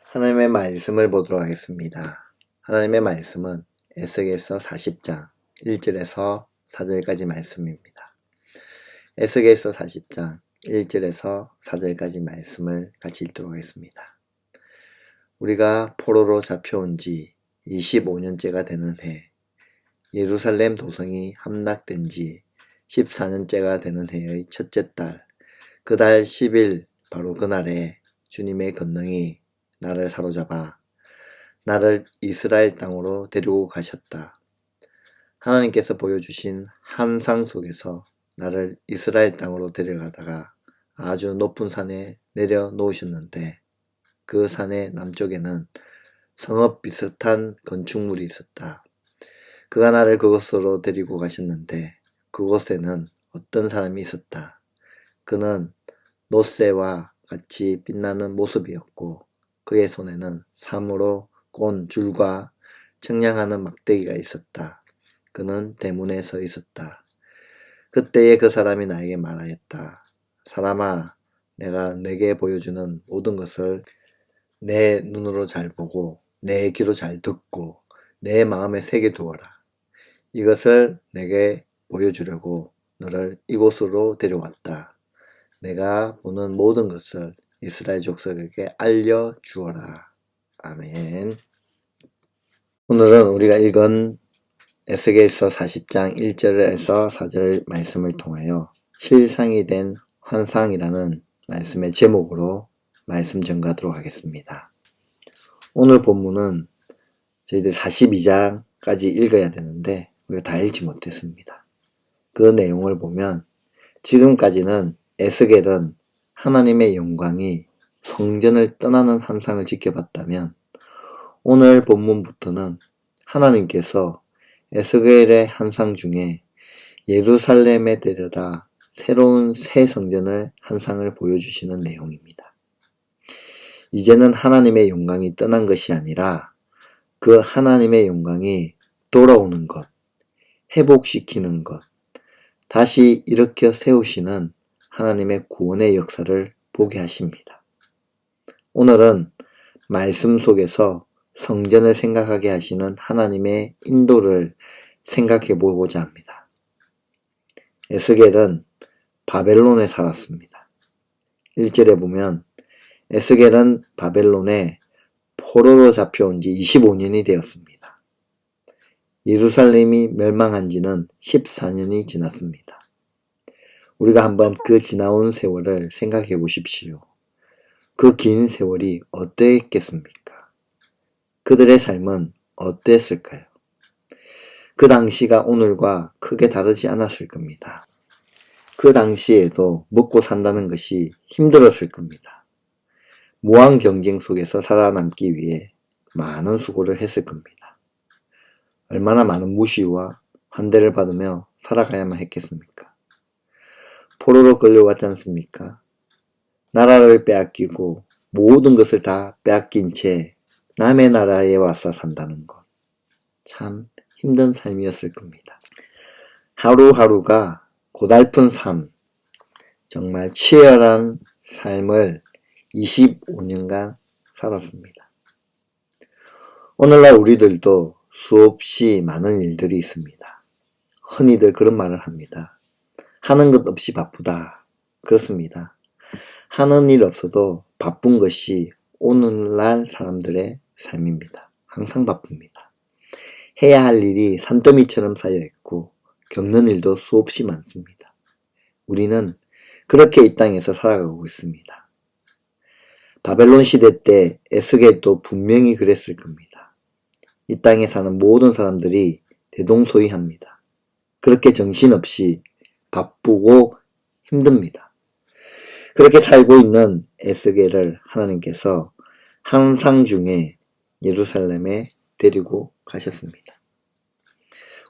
하나님의 말씀을 보도록 하겠습니다. 하나님의 말씀은 에스겔서 40장 1절에서 4절까지 말씀입니다. 에스겔서 40장 1절에서 4절까지 말씀을 같이 읽도록 하겠습니다. 우리가 포로로 잡혀온 지 25년째가 되는 해, 예루살렘 도성이 함락된 지 14년째가 되는 해의 첫째 달, 그 달 10일 바로 그날에 주님의 권능이 나를 사로잡아 나를 이스라엘 땅으로 데리고 가셨다. 하나님께서 보여주신 환상 속에서 나를 이스라엘 땅으로 데려가다가 아주 높은 산에 내려놓으셨는데 그 산의 남쪽에는 성읍 비슷한 건축물이 있었다. 그가 나를 그곳으로 데리고 가셨는데 그곳에는 어떤 사람이 있었다. 그는 놋새와 같이 빛나는 모습이었고 그의 손에는 삼으로 꼰 줄과 청량하는 막대기가 있었다. 그는 대문에 서 있었다. 그때에 그 사람이 나에게 말하였다. 사람아, 내가 내게 보여주는 모든 것을 내 눈으로 잘 보고 내 귀로 잘 듣고 내 마음에 새겨 두어라. 이것을 내게 보여주려고 너를 이곳으로 데려왔다. 내가 보는 모든 것을 이스라엘 족속에게 알려주어라. 아멘. 오늘은 우리가 읽은 에스겔서 40장 1절에서 4절 말씀을 통하여 실상이 된 환상이라는 말씀의 제목으로 말씀 전가하도록 하겠습니다. 오늘 본문은 저희들 42장까지 읽어야 되는데 우리가 다 읽지 못했습니다. 그 내용을 보면 지금까지는 에스겔은 하나님의 영광이 성전을 떠나는 환상을 지켜봤다면 오늘 본문부터는 하나님께서 에스겔의 환상 중에 예루살렘에 데려다 새로운 새 성전을 환상을 보여주시는 내용입니다. 이제는 하나님의 영광이 떠난 것이 아니라 그 하나님의 영광이 돌아오는 것, 회복시키는 것, 다시 일으켜 세우시는 하나님의 구원의 역사를 보게 하십니다. 오늘은 말씀 속에서 성전을 생각하게 하시는 하나님의 인도를 생각해 보고자 합니다. 에스겔은 바벨론에 살았습니다. 1절에 보면 에스겔은 바벨론에 포로로 잡혀온 지 25년이 되었습니다. 예루살렘이 멸망한 지는 14년이 지났습니다. 우리가 한번 그 지나온 세월을 생각해 보십시오. 그 긴 세월이 어땠겠습니까? 그들의 삶은 어땠을까요? 그 당시가 오늘과 크게 다르지 않았을 겁니다. 그 당시에도 먹고 산다는 것이 힘들었을 겁니다. 무한 경쟁 속에서 살아남기 위해 많은 수고를 했을 겁니다. 얼마나 많은 무시와 환대를 받으며 살아가야만 했겠습니까? 포로로 끌려왔지 않습니까? 나라를 빼앗기고 모든 것을 다 빼앗긴 채 남의 나라에 와서 산다는 것. 참 힘든 삶이었을 겁니다. 하루하루가 고달픈 삶, 정말 치열한 삶을 25년간 살았습니다. 오늘날 우리들도 수없이 많은 일들이 있습니다. 흔히들 그런 말을 합니다. 하는 것 없이 바쁘다. 그렇습니다. 하는 일 없어도 바쁜 것이 오늘날 사람들의 삶입니다. 항상 바쁩니다. 해야 할 일이 산더미처럼 쌓여있고 겪는 일도 수없이 많습니다. 우리는 그렇게 이 땅에서 살아가고 있습니다. 바벨론 시대 때 에스겔도 분명히 그랬을 겁니다. 이 땅에 사는 모든 사람들이 대동소이합니다. 그렇게 정신없이 바쁘고 힘듭니다. 그렇게 살고 있는 에스겔을 하나님께서 환상 중에 예루살렘에 데리고 가셨습니다.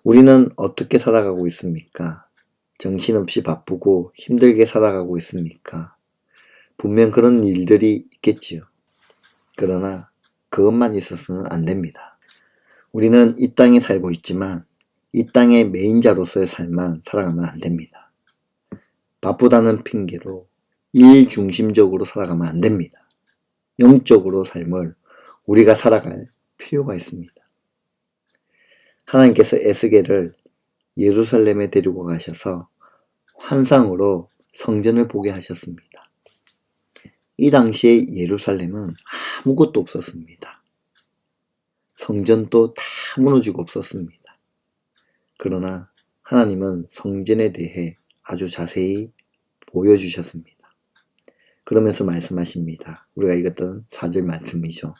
우리는 어떻게 살아가고 있습니까? 정신없이 바쁘고 힘들게 살아가고 있습니까? 분명 그런 일들이 있겠지요. 그러나 그것만 있어서는 안 됩니다. 우리는 이 땅에 살고 있지만 이 땅의 메인자로서의 삶만 살아가면 안 됩니다. 바쁘다는 핑계로 일 중심적으로 살아가면 안 됩니다. 영적으로 삶을 우리가 살아갈 필요가 있습니다. 하나님께서 에스겔을 예루살렘에 데리고 가셔서 환상으로 성전을 보게 하셨습니다. 이 당시에 예루살렘은 아무것도 없었습니다. 성전도 다 무너지고 없었습니다. 그러나 하나님은 성전에 대해 아주 자세히 보여주셨습니다. 그러면서 말씀하십니다. 우리가 읽었던 4절 말씀이죠.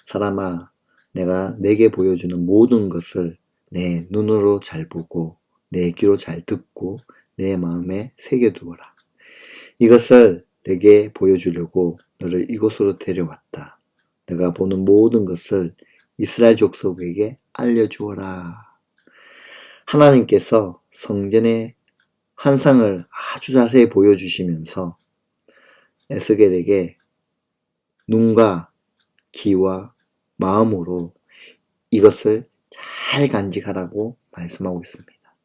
사람아, 내가 내게 보여주는 모든 것을 내 눈으로 잘 보고 내 귀로 잘 듣고 내 마음에 새겨두어라. 이것을 내게 보여주려고 너를 이곳으로 데려왔다. 내가 보는 모든 것을 이스라엘 족속에게 알려주어라. 하나님께서 성전의 환상을 아주 자세히 보여주시면서 에스겔에게 눈과 귀와 마음으로 이것을 잘 간직하라고 말씀하고 있습니다.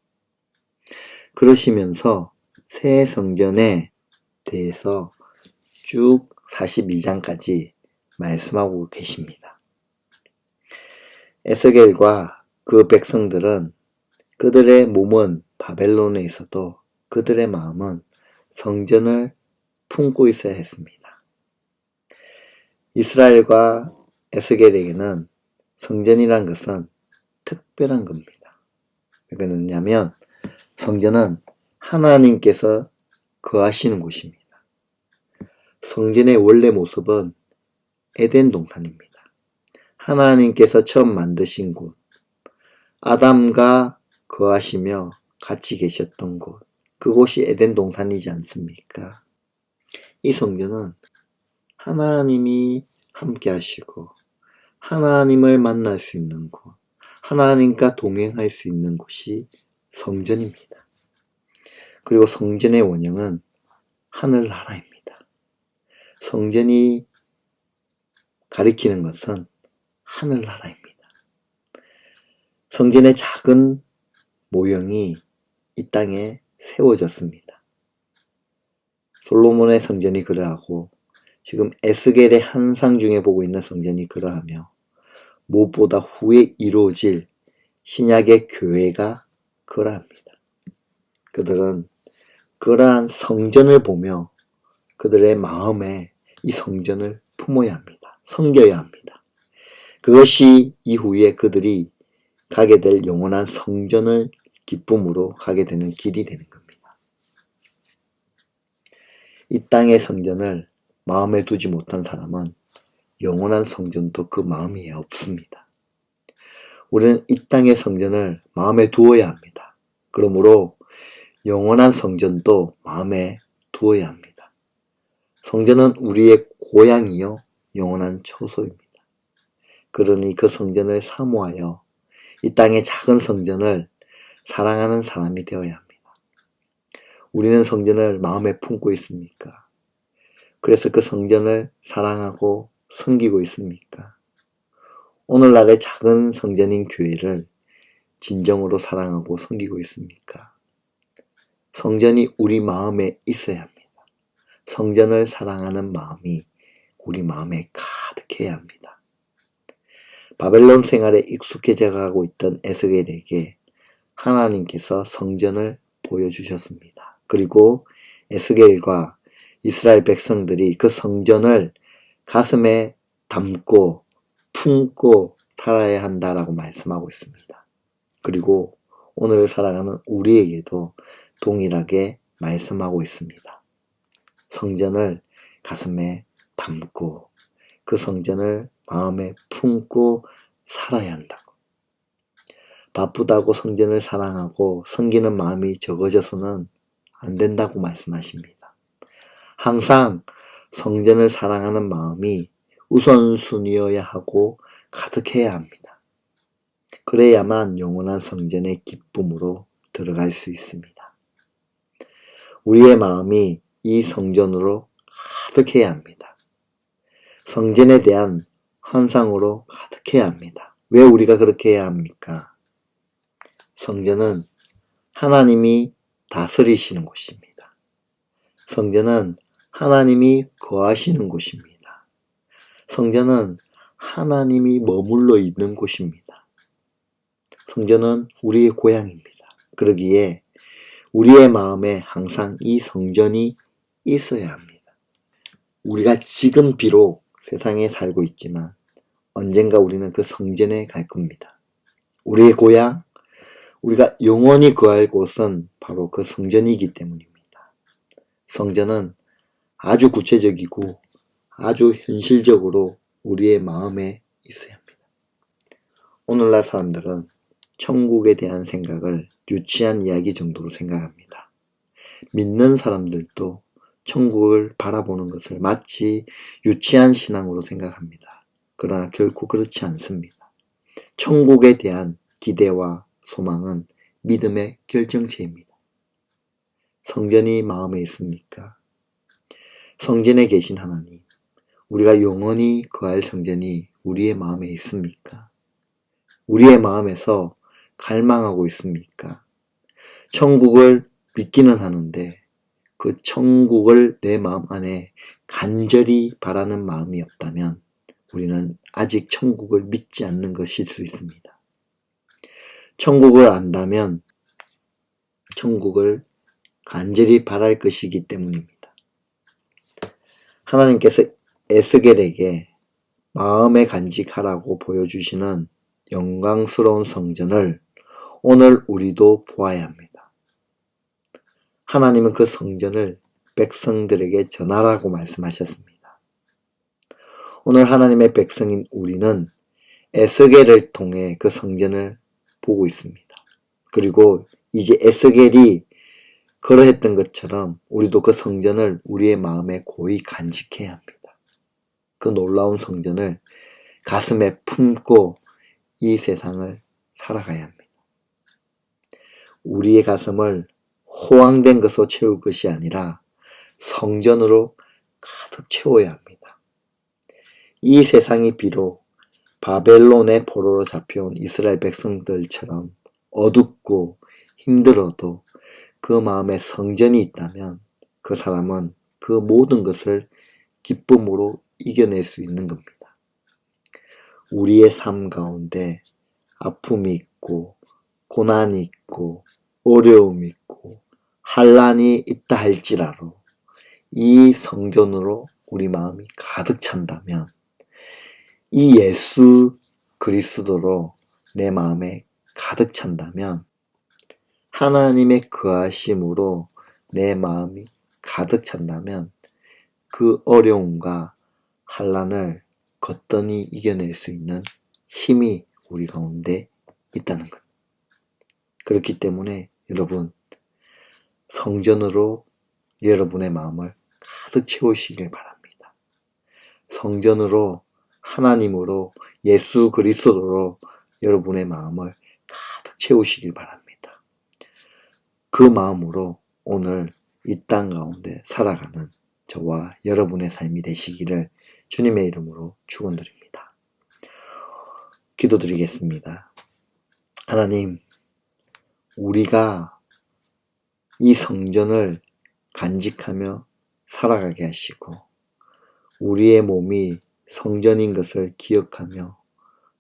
그러시면서 새 성전에 대해서 쭉 42장까지 말씀하고 계십니다. 에스겔과 그 백성들은 그들의 몸은 바벨론에 있어도 그들의 마음은 성전을 품고 있어야 했습니다. 이스라엘과 에스겔에게는 성전이란 것은 특별한 겁니다. 왜 그러냐면 성전은 하나님께서 거하시는 곳입니다. 성전의 원래 모습은 에덴 동산입니다. 하나님께서 처음 만드신 곳, 아담과 거하시며 같이 계셨던 곳, 그곳이 에덴 동산이지 않습니까? 이 성전은 하나님이 함께 하시고 하나님을 만날 수 있는 곳, 하나님과 동행할 수 있는 곳이 성전입니다. 그리고 성전의 원형은 하늘나라입니다. 성전이 가리키는 것은 하늘나라입니다. 성전의 작은 모형이 이 땅에 세워졌습니다. 솔로몬의 성전이 그러하고 지금 에스겔의 환상 중에 보고 있는 성전이 그러하며 무엇보다 후에 이루어질 신약의 교회가 그러합니다. 그들은 그러한 성전을 보며 그들의 마음에 이 성전을 품어야 합니다. 섬겨야 합니다. 그것이 이후에 그들이 가게 될 영원한 성전을 기쁨으로 가게 되는 길이 되는 겁니다. 이 땅의 성전을 마음에 두지 못한 사람은 영원한 성전도 그 마음이 없습니다. 우리는 이 땅의 성전을 마음에 두어야 합니다. 그러므로 영원한 성전도 마음에 두어야 합니다. 성전은 우리의 고향이요 영원한 처소입니다. 그러니 그 성전을 사모하여 이 땅의 작은 성전을 사랑하는 사람이 되어야 합니다. 우리는 성전을 마음에 품고 있습니까? 그래서 그 성전을 사랑하고 섬기고 있습니까? 오늘날의 작은 성전인 교회를 진정으로 사랑하고 섬기고 있습니까? 성전이 우리 마음에 있어야 합니다. 성전을 사랑하는 마음이 우리 마음에 가득해야 합니다. 바벨론 생활에 익숙해져 가고 있던 에스겔에게 하나님께서 성전을 보여주셨습니다. 그리고 에스겔과 이스라엘 백성들이 그 성전을 가슴에 담고 품고 살아야 한다라고 말씀하고 있습니다. 그리고 오늘 살아가는 우리에게도 동일하게 말씀하고 있습니다. 성전을 가슴에 담고 그 성전을 마음에 품고 살아야 한다고. 바쁘다고 성전을 사랑하고 섬기는 마음이 적어져서는 안 된다고 말씀하십니다. 항상 성전을 사랑하는 마음이 우선순위여야 하고 가득해야 합니다. 그래야만 영원한 성전의 기쁨으로 들어갈 수 있습니다. 우리의 마음이 이 성전으로 가득해야 합니다. 성전에 대한 환상으로 가득해야 합니다. 왜 우리가 그렇게 해야 합니까? 성전은 하나님이 다스리시는 곳입니다. 성전은 하나님이 거하시는 곳입니다. 성전은 하나님이 머물러 있는 곳입니다. 성전은 우리의 고향입니다. 그러기에 우리의 마음에 항상 이 성전이 있어야 합니다. 우리가 지금 비록 세상에 살고 있지만 언젠가 우리는 그 성전에 갈 겁니다. 우리의 고향, 우리가 영원히 거할 곳은 바로 그 성전이기 때문입니다. 성전은 아주 구체적이고 아주 현실적으로 우리의 마음에 있어야 합니다. 오늘날 사람들은 천국에 대한 생각을 유치한 이야기 정도로 생각합니다. 믿는 사람들도 천국을 바라보는 것을 마치 유치한 신앙으로 생각합니다. 그러나 결코 그렇지 않습니다. 천국에 대한 기대와 소망은 믿음의 결정체입니다. 성전이 마음에 있습니까? 성전에 계신 하나님, 우리가 영원히 거할 성전이 우리의 마음에 있습니까? 우리의 마음에서 갈망하고 있습니까? 천국을 믿기는 하는데 그 천국을 내 마음 안에 간절히 바라는 마음이 없다면 우리는 아직 천국을 믿지 않는 것일 수 있습니다. 천국을 안다면 천국을 간절히 바랄 것이기 때문입니다. 하나님께서 에스겔에게 마음에 간직하라고 보여주시는 영광스러운 성전을 오늘 우리도 보아야 합니다. 하나님은 그 성전을 백성들에게 전하라고 말씀하셨습니다. 오늘 하나님의 백성인 우리는 에스겔을 통해 그 성전을 보고 있습니다. 그리고 이제 에스겔이 그러했던 것처럼 우리도 그 성전을 우리의 마음에 고이 간직해야 합니다. 그 놀라운 성전을 가슴에 품고 이 세상을 살아가야 합니다. 우리의 가슴을 호황된 것으로 채울 것이 아니라 성전으로 가득 채워야 합니다. 이 세상이 비록 바벨론의 포로로 잡혀온 이스라엘 백성들처럼 어둡고 힘들어도 그 마음에 성전이 있다면 그 사람은 그 모든 것을 기쁨으로 이겨낼 수 있는 겁니다. 우리의 삶 가운데 아픔이 있고 고난이 있고 어려움이 있고 환난이 있다 할지라도 이 성전으로 우리 마음이 가득 찬다면 이 예수 그리스도로 내 마음에 가득 찬다면 하나님의 거하심으로 내 마음이 가득 찬다면 그 어려움과 환난을 거뜬히 이겨낼 수 있는 힘이 우리 가운데 있다는 것. 그렇기 때문에 여러분 성전으로 여러분의 마음을 가득 채우시길 바랍니다. 성전으로 하나님으로 예수 그리스도로 여러분의 마음을 가득 채우시길 바랍니다. 그 마음으로 오늘 이 땅 가운데 살아가는 저와 여러분의 삶이 되시기를 주님의 이름으로 축원드립니다. 기도드리겠습니다. 하나님, 우리가 이 성전을 간직하며 살아가게 하시고 우리의 몸이 성전인 것을 기억하며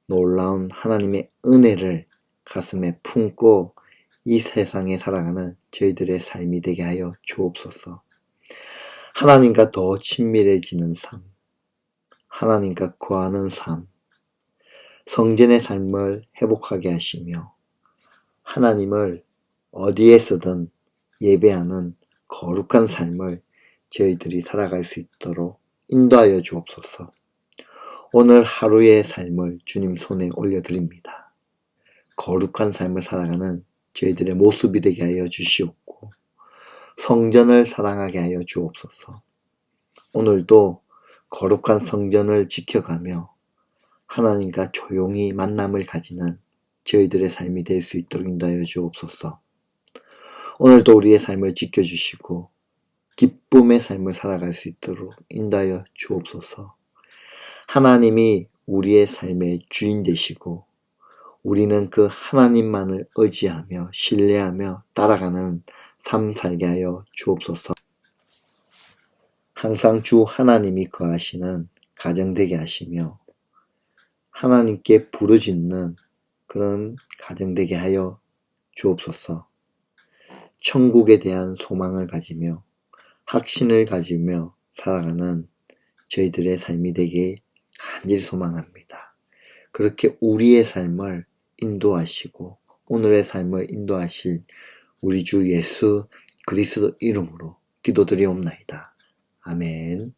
놀라운 하나님의 은혜를 가슴에 품고 이 세상에 살아가는 저희들의 삶이 되게 하여 주옵소서. 하나님과 더 친밀해지는 삶, 하나님과 거하는 삶, 성전의 삶을 회복하게 하시며 하나님을 어디에서든 예배하는 거룩한 삶을 저희들이 살아갈 수 있도록 인도하여 주옵소서. 오늘 하루의 삶을 주님 손에 올려드립니다. 거룩한 삶을 살아가는 저희들의 모습이 되게 하여 주시옵고 성전을 사랑하게 하여 주옵소서. 오늘도 거룩한 성전을 지켜가며 하나님과 조용히 만남을 가지는 저희들의 삶이 될 수 있도록 인도하여 주옵소서. 오늘도 우리의 삶을 지켜주시고 기쁨의 삶을 살아갈 수 있도록 인도하여 주옵소서. 하나님이 우리의 삶의 주인 되시고 우리는 그 하나님만을 의지하며 신뢰하며 따라가는 삶 살게 하여 주옵소서. 항상 주 하나님이 거하시는 가정 되게 하시며 하나님께 부르짖는 그런 가정 되게 하여 주옵소서. 천국에 대한 소망을 가지며 확신을 가지며 살아가는 저희들의 삶이 되길 간절히 소망합니다. 그렇게 우리의 삶을 인도하시고 오늘의 삶을 인도하실 우리 주 예수 그리스도 이름으로 기도드리옵나이다. 아멘.